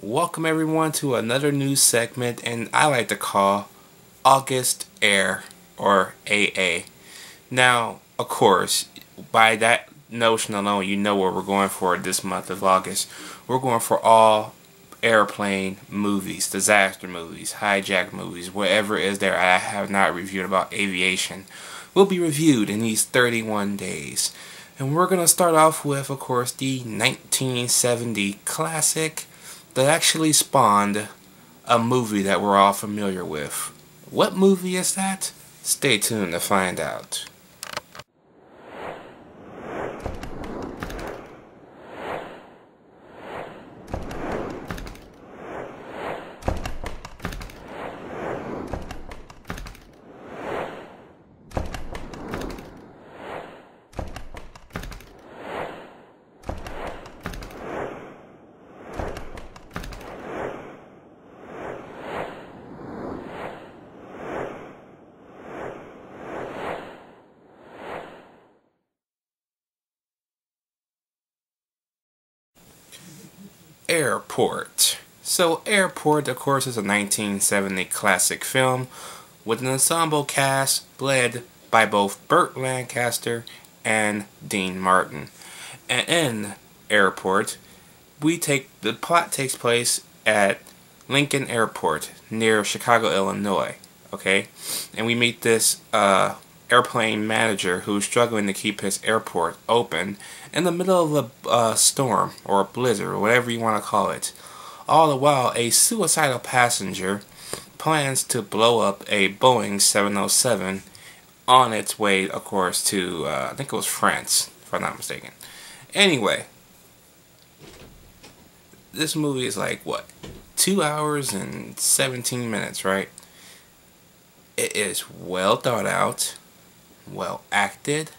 Welcome everyone to another new segment, and I like to call August Air, or AA. Now, of course, by that notion alone, you know what we're going for this month of August. We're going for all airplane movies, disaster movies, hijack movies, whatever is there I have not reviewed about aviation will be reviewed in these 31 days. And we're going to start off with, of course, the 1970 classic that actually spawned a movie that we're all familiar with. What movie is that? Stay tuned to find out. Airport. So Airport, of course, is a 1970 classic film with an ensemble cast led by both Burt Lancaster and Dean Martin. And in Airport, the plot takes place at Lincoln Airport near Chicago, Illinois. Okay, and we meet this airplane manager who's struggling to keep his airport open in the middle of a storm or a blizzard or whatever you want to call it. All the while, a suicidal passenger plans to blow up a Boeing 707 on its way, of course, to I think it was France, if I'm not mistaken. Anyway, this movie is like, what, 2 hours and 17 minutes, right? It is well thought out, well acted,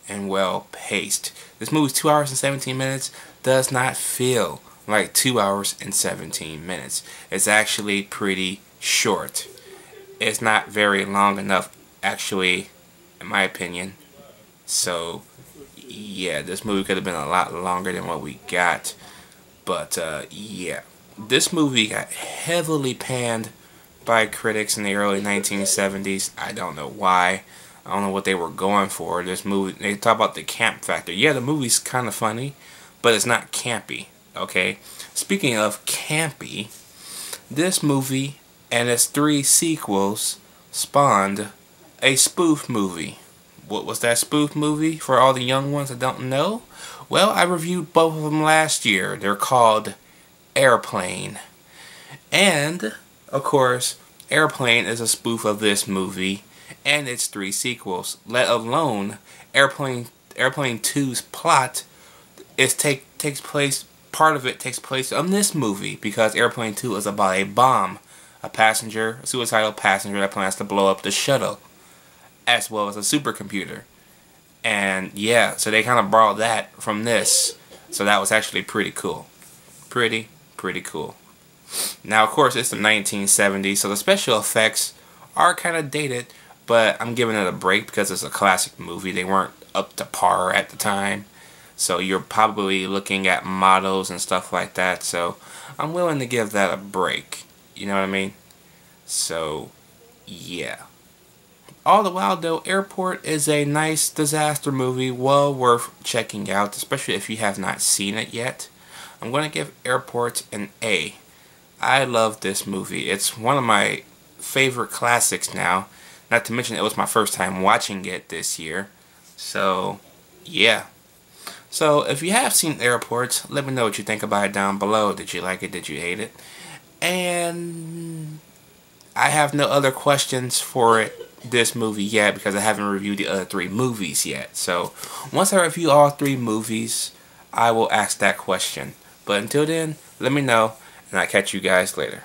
and well paced. This movie's 2 hours and 17 minutes does not feel like 2 hours and 17 minutes. It's actually pretty short. It's not very long enough, actually, in my opinion. So, yeah, this movie could have been a lot longer than what we got. But, yeah. This movie got heavily panned by critics in the early 1970s. I don't know why. I don't know what they were going for. This movie, they talk about the camp factor. Yeah, the movie's kind of funny, but it's not campy, okay? Speaking of campy, this movie and its 3 sequels spawned a spoof movie. What was that spoof movie for all the young ones that don't know? Well, I reviewed both of them last year. They're called Airplane. And, of course, Airplane is a spoof of this movie and its 3 sequels, let alone Airplane 2's plot takes place, part of it takes place on this movie, because Airplane 2 is about a bomb, a suicidal passenger that plans to blow up the shuttle, as well as a supercomputer. And yeah, so they kind of borrowed that from this, so that was actually pretty cool. Pretty cool. Now, of course, it's the 1970s, so the special effects are kind of dated, but I'm giving it a break because it's a classic movie. They weren't up to par at the time, so you're probably looking at models and stuff like that, so I'm willing to give that a break. You know what I mean? So, yeah. All the while, though, Airport is a nice disaster movie, well worth checking out, especially if you have not seen it yet. I'm going to give Airport an A. I love this movie. It's one of my favorite classics now. Not to mention it was my first time watching it this year. So, yeah. So, if you have seen Airport, let me know what you think about it down below. Did you like it? Did you hate it? And I have no other questions for this movie yet because I haven't reviewed the other 3 movies yet. So, once I review all 3 movies, I will ask that question. But until then, let me know, and I'll catch you guys later.